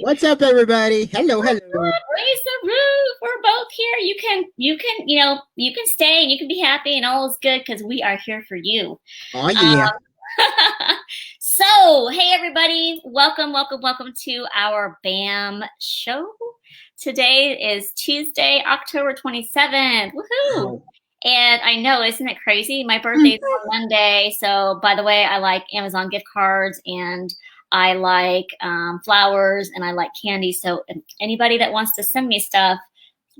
What's up, everybody? Hello, What's hello. up? Raise the roof. We're both here. You can stay and you can be happy and all is good because we are here for you. Oh Um, yeah. so, hey everybody, welcome to our BAM show. Today is Tuesday, October 27th. Woohoo! Wow. And I know, isn't it crazy? My Mm. birthday's on Monday. So, by the way, I like Amazon gift cards and I like flowers and I like candy. So, if anybody that wants to send me stuff,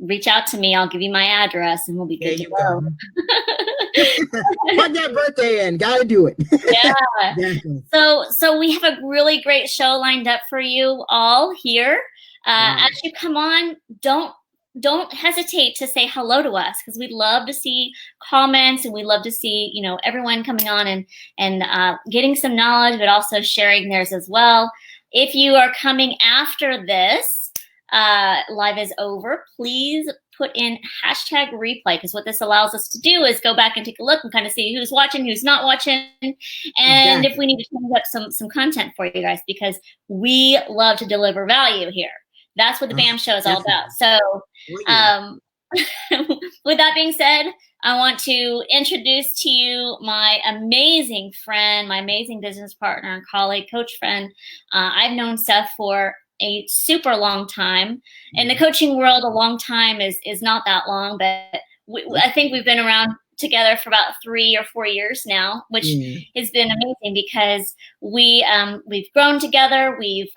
reach out to me. I'll give you my address and we'll be There good to you go. go. Plug that birthday in. Gotta do it. Yeah. Definitely. So we have a really great show lined up for you all here. Wow. As you come on, don't hesitate to say hello to us because we'd love to see comments and we love to see everyone coming on and getting some knowledge, but also sharing theirs as well. If you are coming after this live is over, please put in hashtag replay because what this allows us to do is go back and take a look and kind of see who's watching, who's not watching, and if Exactly. we need to change up some content for you guys because we love to deliver value here. That's what the Oh, BAM show is all about. definitely. So, Oh yeah. um, with that being said, I want to introduce to you my amazing friend, my amazing business partner and colleague, coach friend. I've known Seth for a super long time. In the Yeah. coaching world, a long time is not that long, but I think we've been around together for about 3 or 4 years now, which Yeah. has been amazing because we've grown together. We've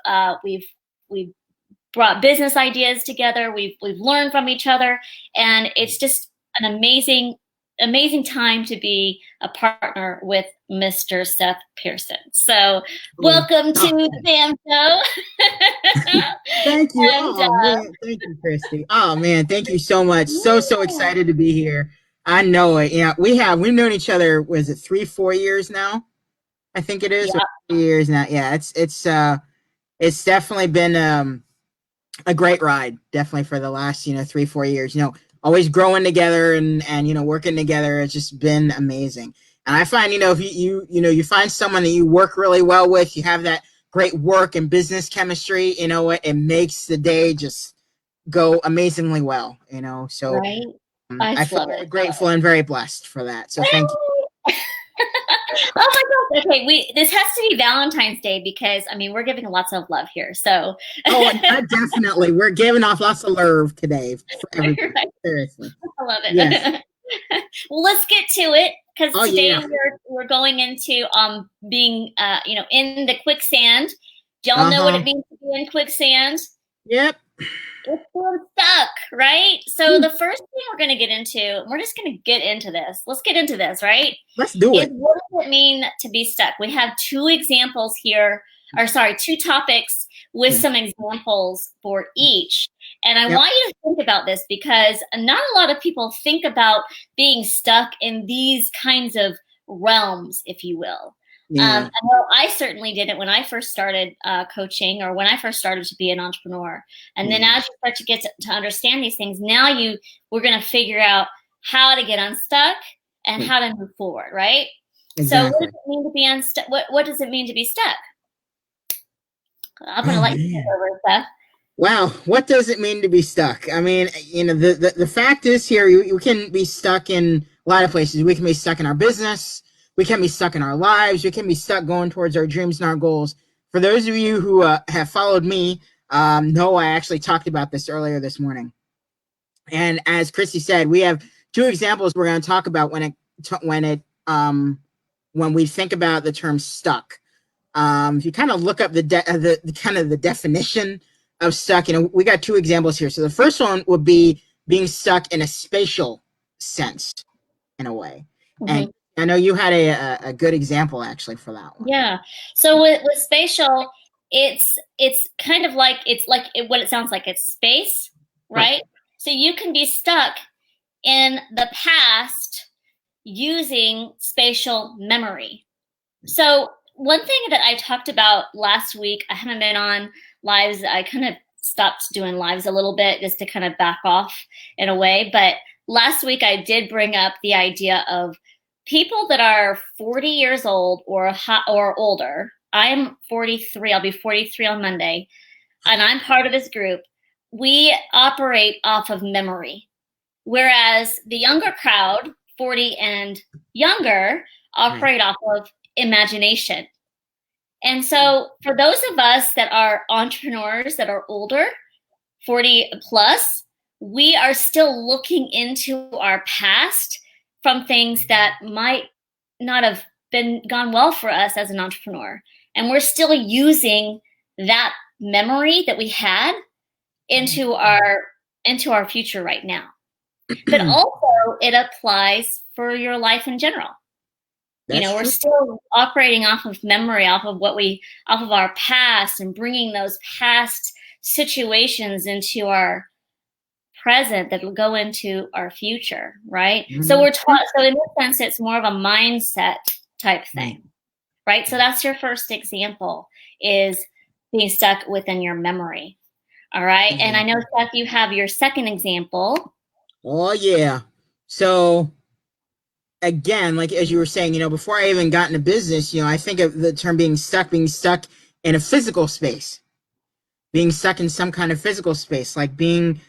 brought business ideas together. We've learned from each other, and it's just an amazing time to be a partner with Mr. Seth Pearson. So, Oh, welcome to oh, the BAM show. thank you. and Oh man, thank you, Christy. Oh man, thank you so much. So yeah, excited to be here. I know it. Yeah, we've known each other. Was it 3, 4 years now? I think it is. Or yeah, 3 years now. Yeah, it's definitely been a great ride, definitely for the last 3, 4 years. Always growing together and working together. It's just been amazing. And I find if you find someone that you work really well with, you have that great work and business chemistry. It makes the day just go amazingly well. So right. I I just feel love very it. grateful and very blessed for that. So thank you. Oh my gosh. Okay, this has to be Valentine's Day because I mean we're giving lots of love here. So Oh, definitely. We're giving off lots of love today for everybody. right. Seriously. I love Yes. it. Well, let's get to it because Oh today yeah. we're going into being in the quicksand. Do y'all know what Uh-huh. it means to be in quicksand? Yep. It's being stuck, right? So the first thing we're going to get into, we're just going to get into this. Let's get into this, right? Let's do Is it. what does it mean to be stuck? We have two examples here, or sorry, two topics with Yeah. some examples for each. And I Yep. want you to think about this because not a lot of people think about being stuck in these kinds of realms, if you will. Yeah. I know I certainly did it when I first started coaching or when I first started to be an entrepreneur. And then Yeah. as you start to get to understand these things, now we're going to figure out how to get unstuck and Yeah. how to move forward, right? So what does Exactly. it mean to be unstuck? What does it mean to be stuck? I'm going to Oh let you take man. over, Seth. Wow. What does it mean to be stuck? I mean, the fact is here, you can be stuck in a lot of places. We can be stuck in our business. We can be stuck in our lives. We can be stuck going towards our dreams and our goals. For those of you who have followed me, know I actually talked about this earlier this morning. And as Christy said, we have two examples we're going to talk about when we think about the term stuck. If you kind of look up the kind of the definition of stuck, we got two examples here. So the first one would be being stuck in a spatial sense, in a way. And Mm-hmm. I know you had a good example actually for that one. Yeah. So with spatial, it's kind of like what it sounds like. It's space, Right. right? So you can be stuck in the past using spatial memory. So one thing that I talked about last week, I haven't been on lives. I kind of stopped doing lives a little bit just to kind of back off in a way. But last week I did bring up the idea of people that are 40 years old or older. I'm 43. I'll be 43 on Monday. and I'm part of this group, we operate off of memory. Whereas the younger crowd, 40 and younger, Right. operate off of imagination. And so for those of us that are entrepreneurs that are older, 40 plus, we are still looking into our past from things that might not have been gone well for us as an entrepreneur. And we're still using that memory that we had into our future right now. But also it applies for your life in general. That's We're true. still operating off of memory, off of our past, and bringing those past situations into our present that will go into our future, right? So Mhm. we're taught, so in this sense, it's more of a mindset type Right. thing, right? So that's your first example, is being stuck within your memory. All right. And I know, Exactly. Seth, you have your second example. Oh yeah. So again, like as you were saying, before I even got into business, I think of the term being stuck in a physical space, being stuck in some kind of physical space, like being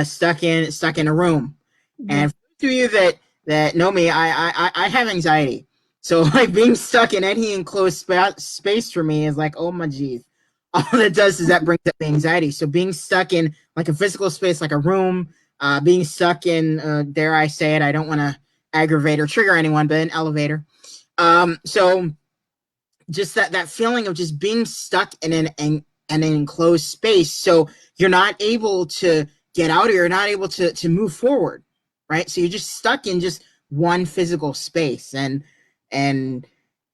stuck in a room. Mhm. And for those of you that know me, I have anxiety. So like being stuck in any enclosed space for me is like, oh my geez. All that does is that brings up anxiety. So being stuck in like a physical space, like a room, being stuck in, dare I say it, I don't want to aggravate or trigger anyone, but an elevator. So just that feeling of just being stuck in an enclosed space. So you're not able to get out, or you're not able to move forward, right? So you're just stuck in just one physical space, and I'm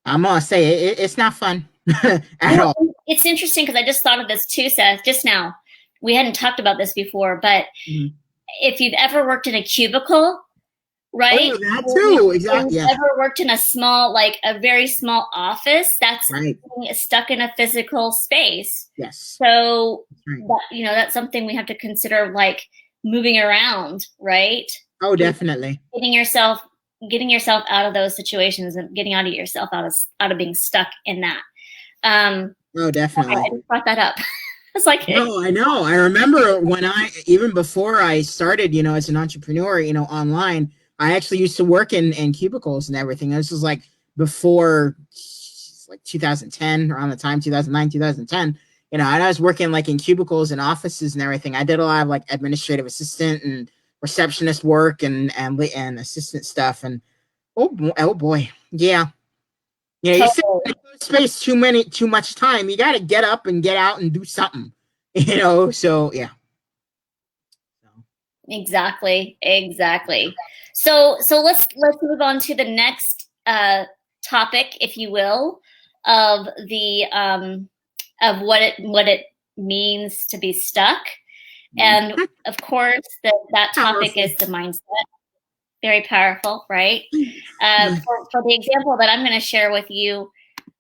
gonna say it's not fun at Well, all. it's interesting because I just thought of this too, Seth, just now. We hadn't talked about this before, but Mhm. if you've ever worked in a cubicle, right? Oh, that Or too. or Exactly. you've Yeah. ever worked in a small, like a very small office, that's Right. being stuck in a physical space. Yes. So That's right. that's something we have to consider, like moving around, right? Oh, You know, definitely. getting yourself getting yourself out of those situations and getting out of yourself out of being stuck in that. Oh, Sorry, I definitely. just brought that up. It's like, No, I know. I remember when even before I started, as an entrepreneur, online, I actually used to work in cubicles and everything. This was like before like 2010, around the time 2009, 2010. And I was working like in cubicles and offices and everything. I did a lot of like administrative assistant and receptionist work and assistant stuff. And oh boy, yeah. You sit totally. in a closed space too much time. You got to get up and get out and do something. So yeah. So, Exactly, exactly. So let's move on to the next topic, if you will, of the of what it means to be stuck. And of course, that topic powerful. is the mindset. Very powerful, right? For the example that I'm going to share with you,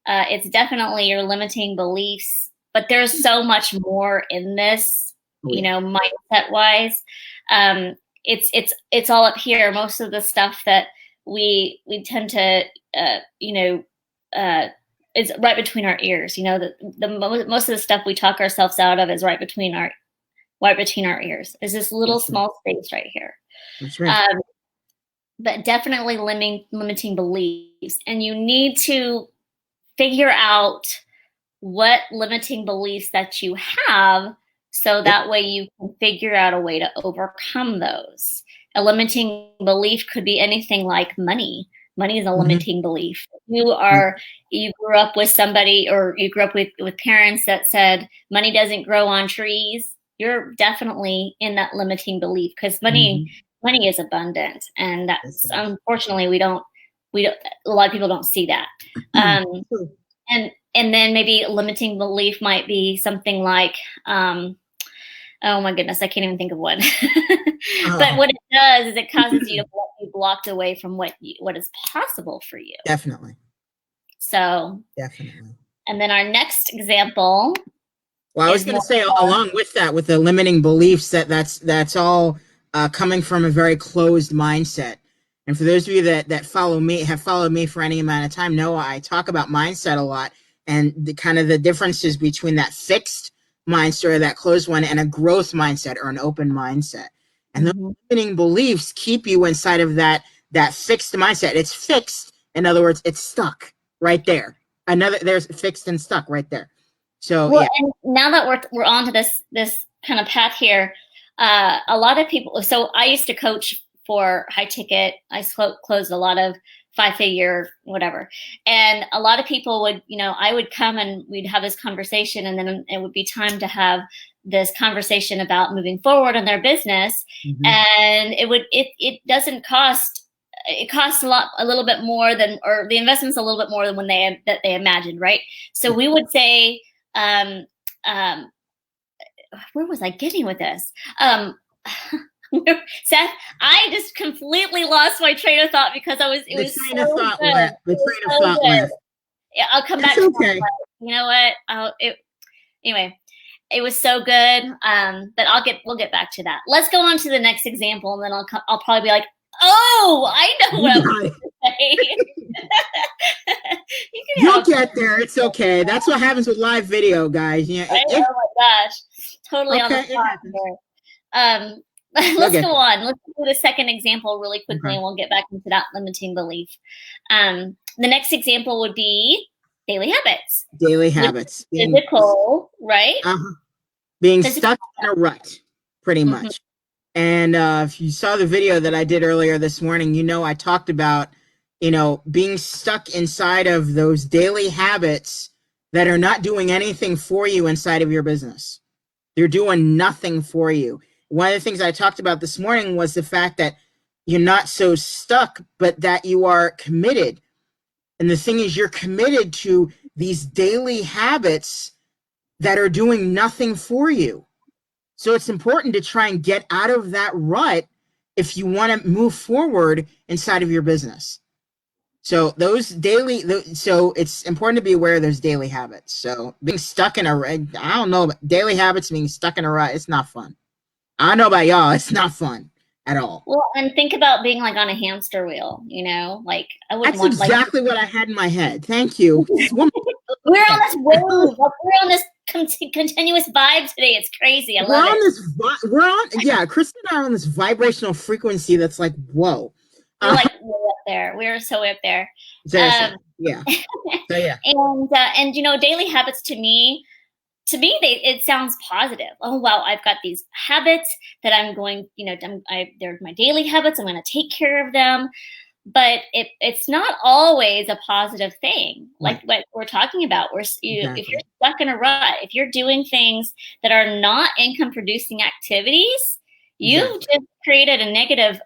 it's definitely your limiting beliefs, but there's so much more in this, Oh yeah. mindset wise. Um, it's all up here. Most of the stuff that we tend to, uh, is right between our ears. Most of the stuff we talk ourselves out of is right between our ears. Is this little That's right. small space right here. That's right. Um, but definitely limiting beliefs, and you need to figure out what limiting beliefs that you have, so Yep. that way you can figure out a way to overcome those. A limiting belief could be anything like money. Money is a Mm-hmm. limiting belief. Yep. You grew up with somebody, or you grew up with parents that said money doesn't grow on trees. You're definitely in that limiting belief, because money Mm-hmm. money is abundant, and That's that's, right. unfortunately, we don't a lot of people don't see that. Um, True. and then maybe limiting belief might be something like, oh my goodness, I can't even think of one. But Oh, what it does is it causes you to be blocked away from what is possible for you. definitely. So, Definitely. and then our next example Well, I was is going to more say fun. along with that, with the limiting beliefs, that's all coming from a very closed mindset. And for those of you that have followed me for any amount of time, know I talk about mindset a lot, and the kind of the differences between that fixed mindset or that closed one, and a growth mindset or an open mindset. And those Mm-hmm. limiting beliefs keep you inside of that fixed mindset. It's fixed. In other words, it's stuck right there. There's fixed and stuck right there. So Well, yeah. and now that we're on to this kind of path here, a lot of people. So I used to coach for high ticket. I closed a lot of 5-figure whatever, and a lot of people would, I would come and we'd have this conversation, and then it would be time to have this conversation about moving forward in their business, and it doesn't cost. It costs a little bit more than, or the investment's a little bit more than that they imagined, right? So we would say, um, um, where was I getting with this? Seth, I just completely lost my train of thought because it was so good. The train of thought Good. left. Yeah, I'll come back That's to okay. that. You know what? Anyway, it was so good. But we'll get back to that. Let's go on to the next example, and then I'll probably be like, oh, I know what I was going to say. You'll get there. It's okay. That's what happens with live video, guys. Oh my gosh, totally on the spot here. Let's go on. Let's do the second example really quickly, and we'll get back into that limiting belief. The next example would be daily habits. Daily habits. Physical, right? Being stuck in a rut, pretty much. And if you saw the video that I did earlier this morning, I talked about, being stuck inside of those daily habits that are not doing anything for you inside of your business. They're doing nothing for you. One of the things I talked about this morning was the fact that you're not so stuck, but that you are committed. And the thing is, you're committed to these daily habits that are doing nothing for you. So it's important to try and get out of that rut if you want to move forward inside of your business. So so it's important to be aware of those daily habits. So being stuck in I don't know, daily habits, being stuck in a rut, it's not fun. I don't know about y'all, it's not fun at all. Well, and think about being like on a hamster wheel, like I wouldn't That's exactly what I had in my head. Thank you. We're on this wave. We're on this continuous vibe today. It's crazy. I love it. Kristen and I are on this vibrational frequency that's like, whoa. We're like way up there. We're so way up there. Yeah. So yeah. And daily habits to me, it sounds positive. Oh wow, I've got these habits that I'm going. They're my daily habits. I'm going to take care of them. But it's not always a positive thing, like what we're talking about. If you're stuck in a rut, if you're doing things that are not income producing activities, you've just created a negative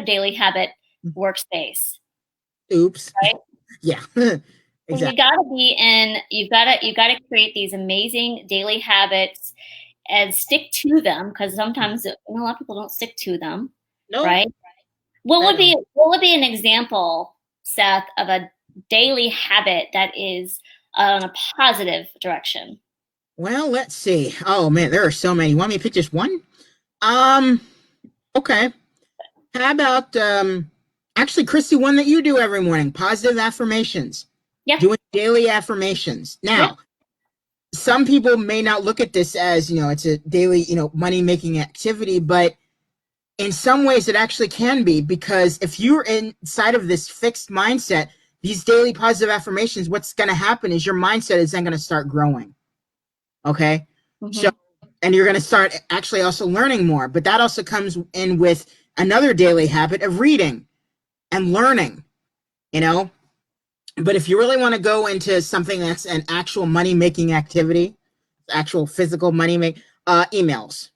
daily habit workspace. Oops. Right? Yeah. Exactly. You've got to create these amazing daily habits and stick to them, because sometimes a lot of people don't stick to them. No. Right? What would be an example, Seth, of a daily habit that is on a positive direction? Well, let's see. Oh man, there are so many. You want me to pick just one? Okay. How about actually, Christy, one that you do every morning, positive affirmations. Yeah. Doing daily affirmations. Now, some people may not look at this as, it's a daily, money-making activity, but in some ways it actually can be, because if you're inside of this fixed mindset, these daily positive affirmations, what's going to happen is your mindset is then going to start growing. Okay. So, and you're going to start actually also learning more, but that also comes in with another daily habit of reading and learning, but if you really want to go into something that's an actual money-making activity, actual physical emails.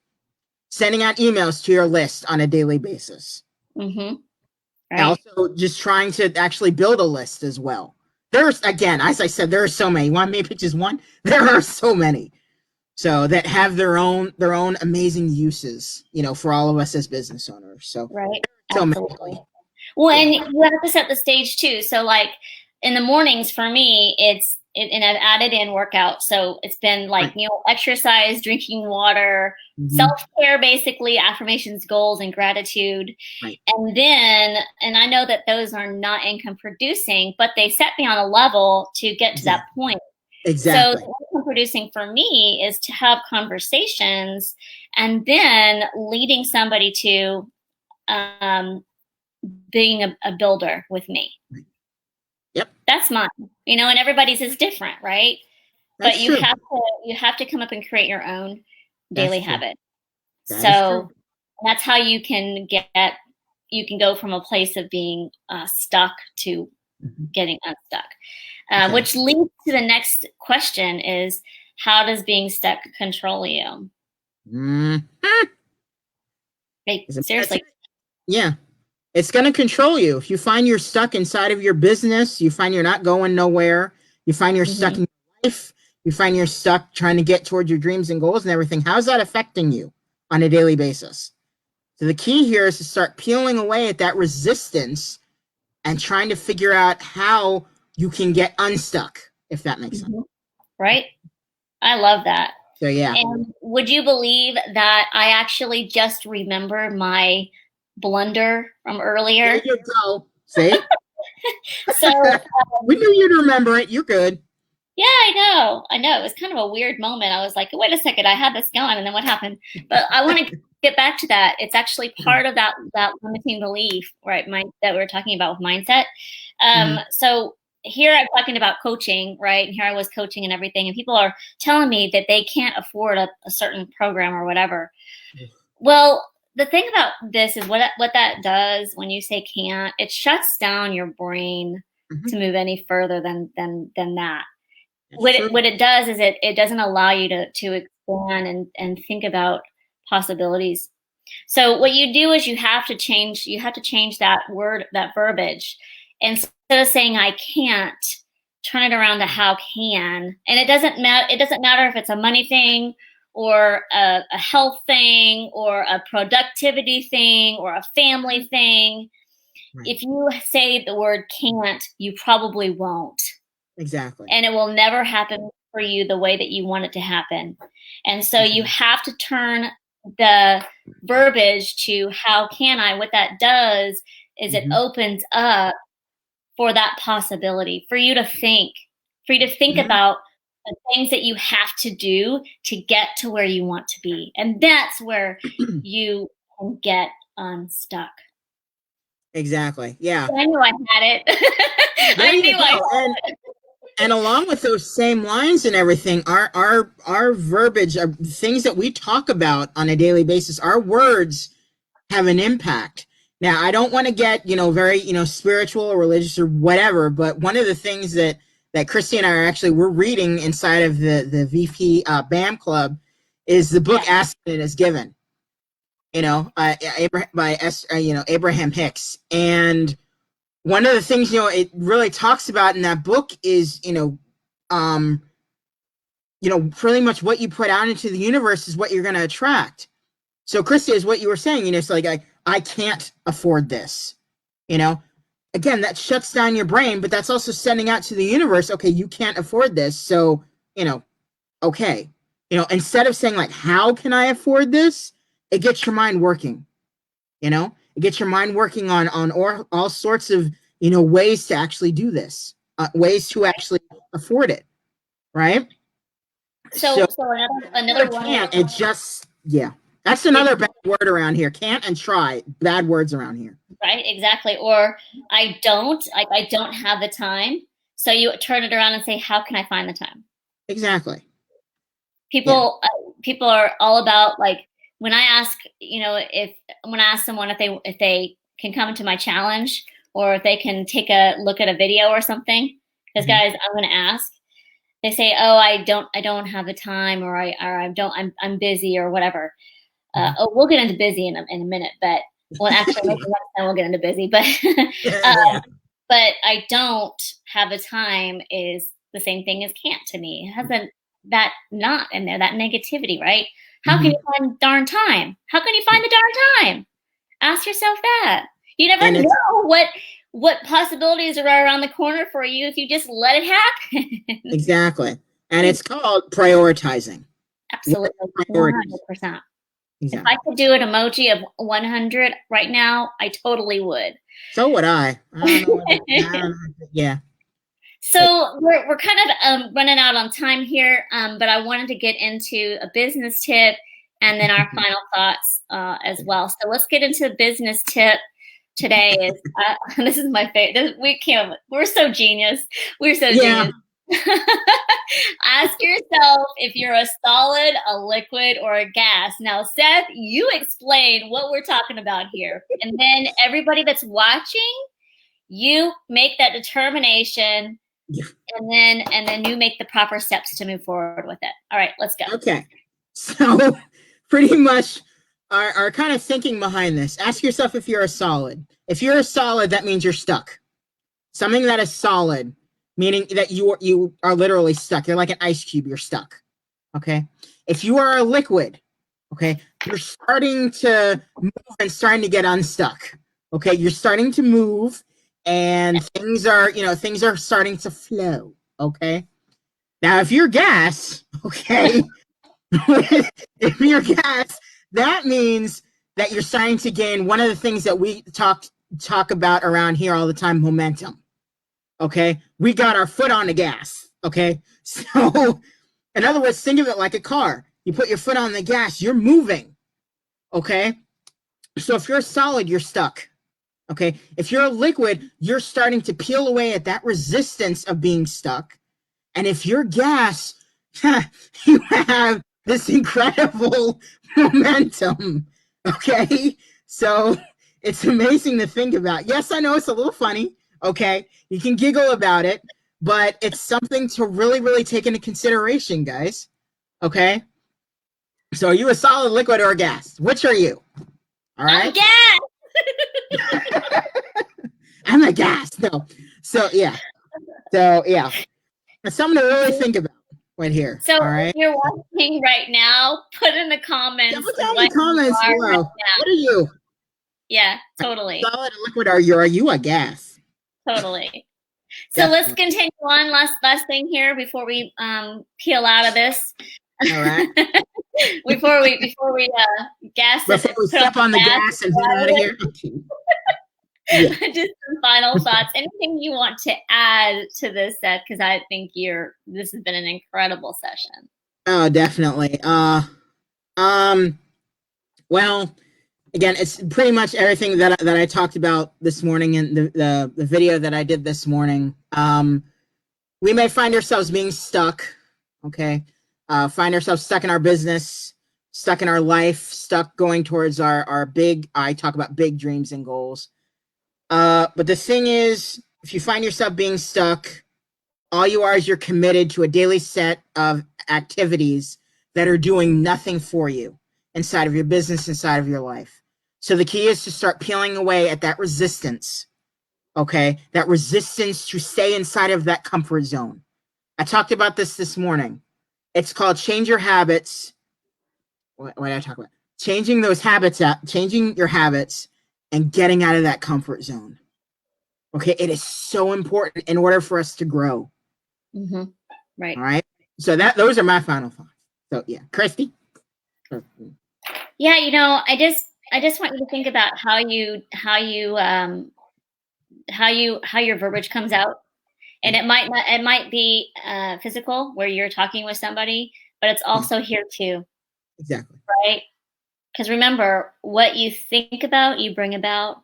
Sending out emails to your list on a daily basis. Right. Also, just trying to actually build a list as well. There's, again, as I said, there are so many. You want me to pick just one? There are so many. So that have their own amazing uses, for all of us as business owners. So absolutely. Well, and you have to set the stage too. So like in the mornings for me, and I've added in workout. So it's been like, exercise, drinking water, self-care, basically, affirmations, goals, and gratitude. And I know that those are not income producing, but they set me on a level to get to that point. So Exactly. the income producing for me is to have conversations and then leading somebody to um, being a builder with me. Yep. That's mine, and everybody's is different, right? But That's true. you have to come up and create your own That's daily true. habit. That is true. So that's how you can go from a place of being stuck to Mhm. getting unstuck. Which Exactly. leads to the next question is, how does being stuck control you? Mm. Like, That's seriously. it. Yeah. It's going to control you. If you find you're stuck inside of your business, you find you're not going nowhere, you find you're stuck Mhm. in your life, you find you're stuck trying to get towards your dreams and goals and everything, how's that affecting you on a daily basis? So the key here is to start peeling away at that resistance and trying to figure out how you can get unstuck, if that makes sense. Mhm. Right? I love that. So yeah. And would you believe that I actually just remembered my blunder from There earlier? you go. See? So, We knew you'd remember it. You're good. yeah, I know. I know. It was kind of a weird moment. I was like, wait a second, I had this going, and then what happened? But I want to get back to that. It's actually part of that limiting belief, right? That we were talking about with mindset. Mhm. So here I'm talking about coaching, right? And here I was coaching and everything, and people are telling me that they can't afford a certain program or whatever. Well, the thing about this is what that does when you say can't, it shuts down your brain Mhm. to move any further than that. That's What true. it does is it doesn't allow you to expand and think about possibilities. So what you do is you have to change that word, that verbiage. Instead of saying I can't, turn it around to how can. And it doesn't matter if it's a money thing or a health thing or a productivity thing or a family thing. Right. If you say the word can't, you probably won't, Exactly. and it will never happen for you the way that you want it to happen. And so you Exactly. have to turn the verbiage to how can I? What that does is it Mhm. opens up for that possibility, for you to think Mhm. about the things that you have to do to get to where you want to be. And that's where you can get unstuck. Exactly. Yeah. I knew I had it. There I you knew I go. And along with those same lines and everything, our verbiage, things that we talk about on a daily basis, our words have an impact. Now, I don't want to get, very, spiritual or religious or whatever, but one of the things that Christy and I we're reading inside of the VP BAM Club is the yeah. book Ask and It Is Given, Abraham, Abraham Hicks. And one of the things, it really talks about in that book is, um, pretty much what you put out into the universe is what you're going to attract. So, Christy, is what you were saying, so like I can't afford this, you know. Again, that shuts down your brain, but that's also sending out to the universe, okay, you can't afford this, so you know, okay, instead of saying like, how can I afford this, it gets your mind working. It gets your mind working on all sorts of ways to actually do this, ways to actually afford it, right? So So another another one can't. It just yeah. That's is another bad word around here. Can't and try. Bad words around here. right, exactly. Or I don't have the time. So you turn it around and say, how can I find the time? Exactly. Yeah. People are all about, like, when I ask, if when I ask someone if they can come to my challenge or if they can take a look at a video or something, because Mhm. guys, I'm going to ask. They say, oh, I don't have the time, or I'm busy or whatever. Mhm. We'll get into busy in a minute, but well, actually, maybe Yeah. next time we'll get into busy. But Yeah. but I don't have the time is the same thing as can't to me. It has that not in there, that negativity, right? How can Mhm. you find darn time? How can you find the darn time? Ask yourself that. You never And it's know what possibilities are around the corner for you if you just let it happen. exactly. And it's called prioritizing. What are Absolutely, your priorities? 100%. If I Exactly. could do an emoji of 100 right now, I totally would. So would I. I don't know. I don't know. Yeah. So we're kind of running out on time here, but I wanted to get into a business tip and then our final thoughts as well. So let's get into the business tip today. Is this is my favorite. We're so genius. We're so Yeah. genius. Ask yourself if you're a solid, a liquid, or a gas. Now, Seth, you explain what we're talking about here, and then everybody that's watching, you make that determination, Yeah. and then you make the proper steps to move forward with it. All right, let's go. Okay. So pretty much our kind of thinking behind this. Ask yourself if you're a solid. If you're a solid, that means you're stuck. Something that is solid, meaning that you are literally stuck. You're like an ice cube, you're stuck. Okay. If you are a liquid, okay, you're starting to move and starting to get unstuck. Okay, you're starting to move and things are starting to flow. Okay. Now if you're gas, okay, if you're gas, that means that you're starting to gain one of the things that we talk about around here all the time, momentum. Okay, we got our foot on the gas. Okay, so in other words, think of it like a car. You put your foot on the gas, you're moving. Okay, so if you're solid, you're stuck. Okay, if you're a liquid, you're starting to peel away at that resistance of being stuck. And if you're gas, you have this incredible momentum. Okay, so it's amazing to think about. Yes, I know it's a little funny. Okay, you can giggle about it, but it's something to really, really take into consideration, guys. Okay, so are you a solid, liquid, or a gas? Which are you? All I'm right. gas. I'm a gas. No. So yeah. It's something to really think about right here. So All if right. you're watching right now, put in the Yeah, comments put down in the what you comments are right below. now. What are you? Yeah, totally, Solid or liquid? Are you a gas? totally. So let's Definitely. continue on. Last thing here before we peel out of this. All right. before we gas Before it, we put on step on the the gas and head out of here. Okay. Yeah. just some final thoughts. Anything you want to add to this set? Because I think this has been an incredible session. Oh, definitely. Um. Well, again, it's pretty much everything that I talked about this morning in the video that I did this morning. We may find ourselves being stuck. Okay. Find ourselves stuck in our business, stuck in our life, stuck going towards our big. I talk about big dreams and goals. But the thing is, if you find yourself being stuck, all you are is you're committed to a daily set of activities that are doing nothing for you inside of your business, inside of your life. So the key is to start peeling away at that resistance, okay? That resistance to stay inside of that comfort zone. I talked about this morning. It's called change your habits. What did I talk about? Changing those habits out, changing your habits and getting out of that comfort zone. Okay, it is so important in order for us to grow. Mm-hmm. Right. All right. So those are my final thoughts. So yeah, Christy. Yeah, I just want you to think about how your verbiage comes out, and it might be physical where you're talking with somebody, but it's also here too, Exactly. right? Because remember, what you think about, you bring about,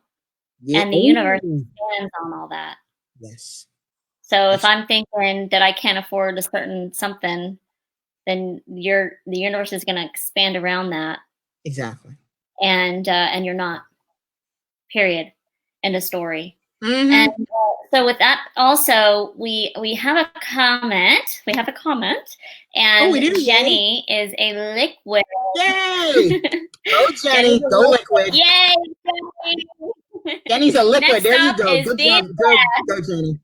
Yeah. and the universe stands on all that. Yes. So if That's I'm thinking that I can't afford a certain something, then the universe is going to expand around that, exactly. and you're not. Period. End of story. And Mm-hmm. so with that, also we have a comment. We have a comment, Oh, and we do. Jenny is a liquid. Yay! Go, Jenny's Jenny. a Go, liquid. liquid. Yay, Jenny. Jenny's a liquid. Next There you up go. is Good being job. Go, Jenny.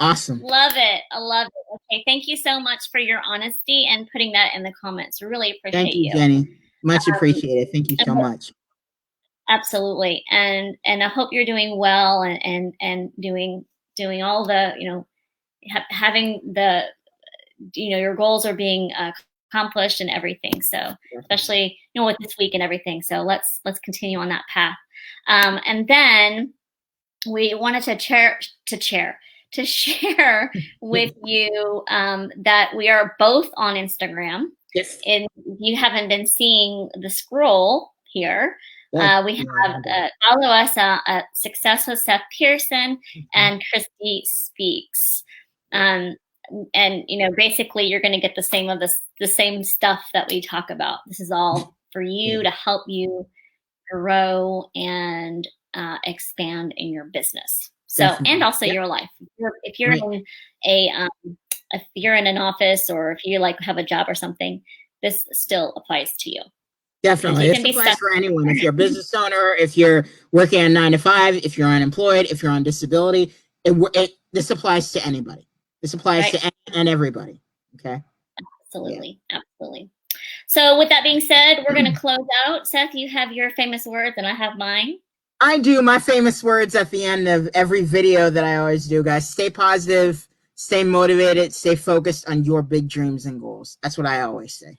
Awesome. Love it. I love it. Okay, thank you so much for your honesty and putting that in the comments. Really Thank appreciate you, you. Jenny. Much appreciated. Thank you so much. Absolutely. And I hope you're doing well and doing all the, having the, your goals are being accomplished and everything. So especially, with this week and everything. So let's continue on that path. And then we wanted to to share with you that we are both on Instagram. Yes. And if you haven't been seeing the scroll here, Yeah. we have follow us at Success with Seth Pearson and Christy Speaks. And basically you're going to get the same stuff that we talk about. This is all for you to help you grow and expand in your business. So, definitely. And also your life. If you're in if you're in an office, or if you have a job or something, this still applies to you. Definitely. This applies for anyone. If you're a business owner, if you're working a 9 to 5, if you're unemployed, if you're on disability, this applies to anybody. This applies to and everybody. Okay. Absolutely. Yeah. Absolutely. So with that being said, we're going to close out. Seth, you have your famous words and I have mine. I do my famous words at the end of every video that I always do, guys. Stay positive, stay motivated, stay focused on your big dreams and goals. That's what I always say.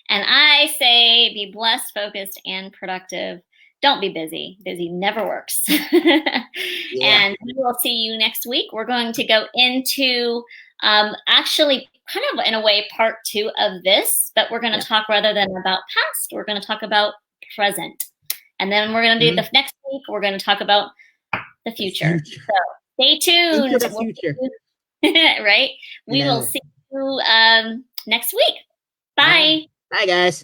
And I say be blessed, focused, and productive. Don't be busy. Busy never works. And we will see you next week. We're going to go into actually kind of in a way part 2 of this, but we're going to talk rather than about past, we're going to talk about present. And then we're going to do the next week, we're going to talk about the future. So stay tuned. Into the future. Right? We will see you next week. Bye. Bye, guys.